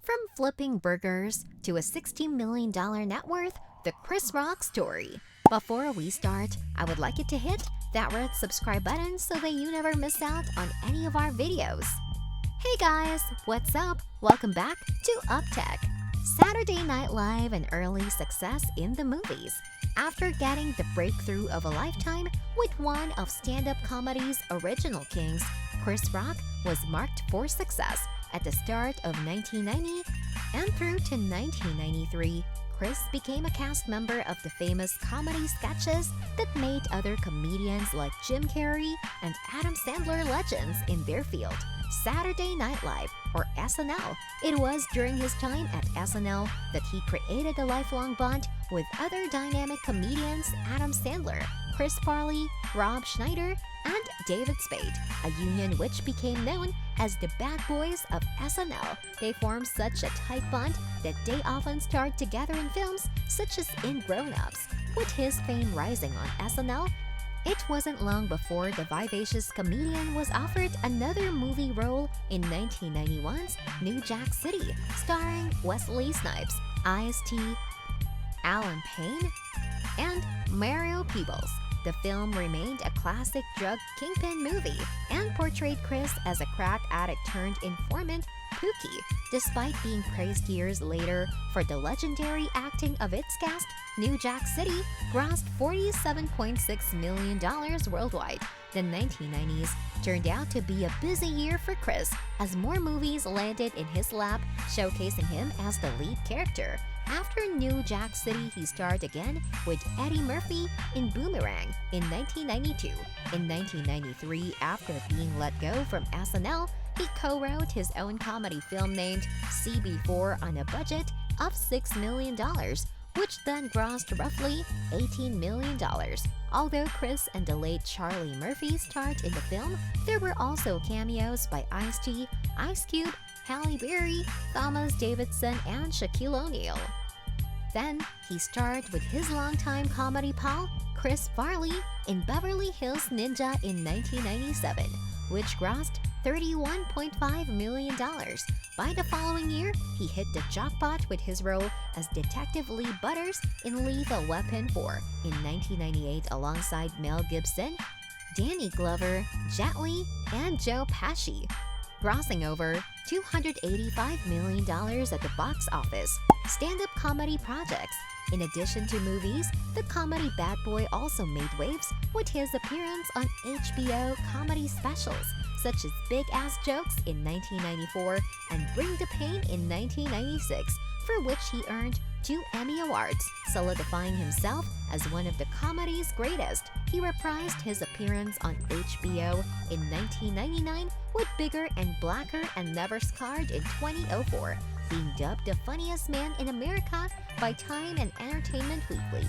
From flipping burgers to a $60 million net worth, the Chris Rock story. Before we start, I would like you to hit that red subscribe button so that you never miss out on any of our videos. Hey guys, what's up? Welcome back to UpTech. Saturday Night Live and early success in the movies. After getting the breakthrough of a lifetime with one of stand-up comedy's original kings, Chris Rock was marked for success at the start of 1990 and through to 1993. Chris became a cast member of the famous comedy sketches that made other comedians like Jim Carrey and Adam Sandler legends in their field. Saturday Night Live, or SNL. It was during his time at SNL that he created a lifelong bond with other dynamic comedians Adam Sandler, Chris Farley, Rob Schneider, and David Spade, a union which became known as the Bad Boys of SNL. They formed such a tight bond that they often starred together in films such as in Grown Ups. With his fame rising on SNL, it wasn't long before the vivacious comedian was offered another movie role in 1991's New Jack City, starring Wesley Snipes, Ice-T, Alan Payne, and Mario Peebles. The film remained a classic drug kingpin movie and portrayed Chris as a crack addict turned informant, Pookie. Despite being praised years later for the legendary acting of its cast, New Jack City grossed $47.6 million worldwide. The 1990s turned out to be a busy year for Chris as more movies landed in his lap, showcasing him as the lead character. After New Jack City, he starred again with Eddie Murphy in Boomerang in 1992. In 1993, after being let go from SNL, he co-wrote his own comedy film named CB4 on a budget of $6 million, which then grossed roughly $18 million. Although Chris and the late Charlie Murphy starred in the film, there were also cameos by Ice-T, Ice Cube, Halle Berry, Thomas Davidson, and Shaquille O'Neal. Then, he starred with his longtime comedy pal, Chris Farley, in Beverly Hills Ninja in 1997, which grossed $31.5 million. By the following year, he hit the jackpot with his role as Detective Lee Butters in Lethal Weapon 4 in 1998 alongside Mel Gibson, Danny Glover, Jet Li, and Joe Pesci, grossing over $285 million at the box office. Stand-up comedy projects. In addition to movies, the comedy Bad Boy also made waves with his appearance on HBO comedy specials such as Big Ass Jokes in 1994 and Bring the Pain in 1996, for which he earned 2 Emmy Awards, solidifying himself as one of the comedy's greatest. He reprised his appearance on HBO in 1999 with Bigger and Blacker and Never Scarred in 2004, being dubbed the funniest man in America by Time and Entertainment Weekly.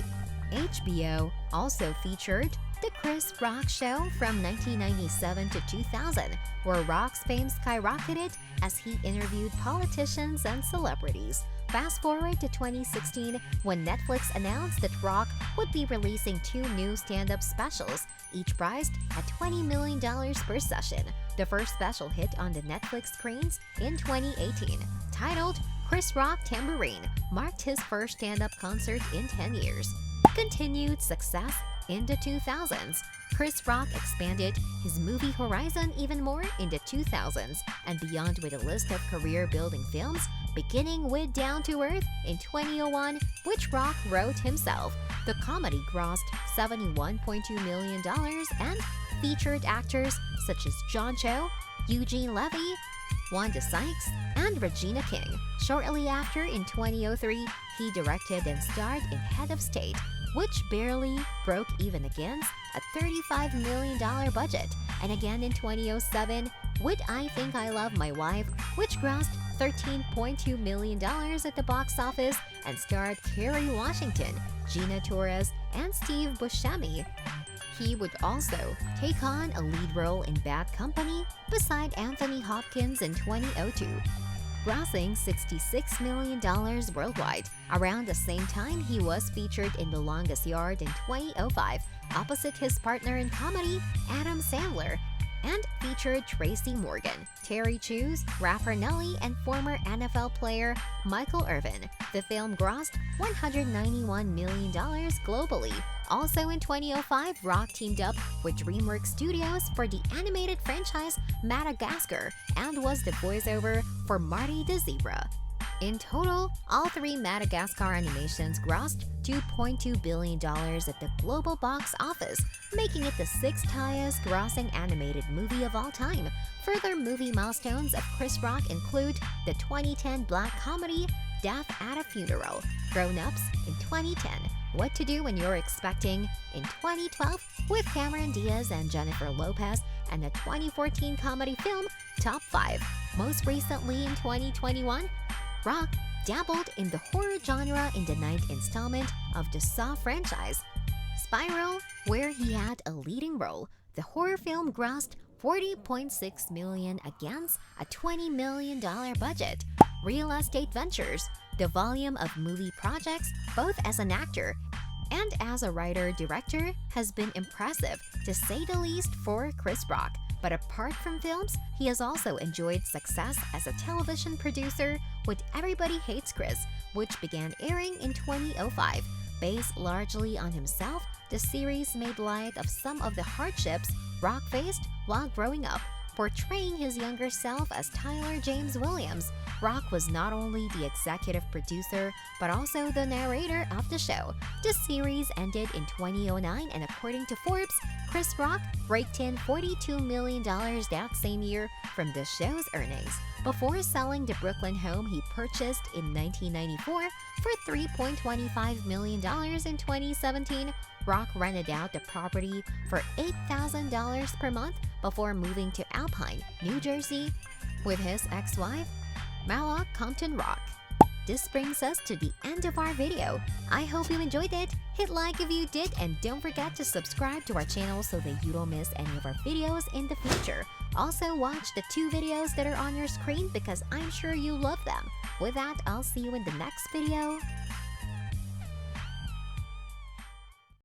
HBO also featured The Chris Rock Show from 1997 to 2000, where Rock's fame skyrocketed as he interviewed politicians and celebrities. Fast forward to 2016, when Netflix announced that Rock would be releasing 2 new stand-up specials, each priced at $20 million per session. The first special hit on the Netflix screens in 2018, titled Chris Rock Tambourine, marked his first stand-up concert in 10 years. Continued success in the 2000s. Chris Rock expanded his movie horizon even more in the 2000s and beyond with a list of career-building films, beginning with Down to Earth in 2001, which Rock wrote himself. The comedy grossed $71.2 million and featured actors such as John Cho, Eugene Levy, Wanda Sykes, and Regina King. Shortly after, in 2003, he directed and starred in Head of State, which barely broke even against a $35 million budget, and again in 2007 with I Think I Love My Wife, which grossed $13.2 million at the box office and starred Kerry Washington, Gina Torres, and Steve Buscemi. He would also take on a lead role in Bad Company beside Anthony Hopkins in 2002, grossing $66 million worldwide. Around the same time, he was featured in The Longest Yard in 2005, opposite his partner in comedy, Adam Sandler. and featured Tracy Morgan, Terry Crews, rapper Nelly, and former NFL player Michael Irvin. The film grossed $191 million globally. Also in 2005, Rock teamed up with DreamWorks Studios for the animated franchise Madagascar and was the voiceover for Marty the Zebra. In total, all three Madagascar animations grossed $2.2 billion at the global box office, making it the sixth highest grossing animated movie of all time. Further movie milestones of Chris Rock include the 2010 black comedy Death at a Funeral, Grown Ups in 2010, What to Do When You're Expecting in 2012 with Cameron Diaz and Jennifer Lopez, and the 2014 comedy film Top 5. Most recently in 2021, Rock dabbled in the horror genre in the ninth installment of the Saw franchise, Spiral, where he had a leading role. The horror film grossed $40.6 million against a $20 million budget. Real Estate Ventures, the volume of movie projects, both as an actor and as a writer-director, has been impressive, to say the least, for Chris Rock. But apart from films, he has also enjoyed success as a television producer with Everybody Hates Chris, which began airing in 2005. Based largely on himself, the series made light of some of the hardships Rock faced while growing up, portraying his younger self as Tyler James Williams. Rock was not only the executive producer, but also the narrator of the show. The series ended in 2009, and according to Forbes, Chris Rock raked in $42 million that same year from the show's earnings, before selling the Brooklyn home he purchased in 1994 for $3.25 million in 2017. Rock rented out the property for $8,000 per month before moving to Alpine, New Jersey, with his ex-wife, Malak Compton Rock. This brings us to the end of our video. I hope you enjoyed it. Hit like if you did, and don't forget to subscribe to our channel so that you don't miss any of our videos in the future. Also, watch the 2 videos that are on your screen because I'm sure you love them. With that, I'll see you in the next video.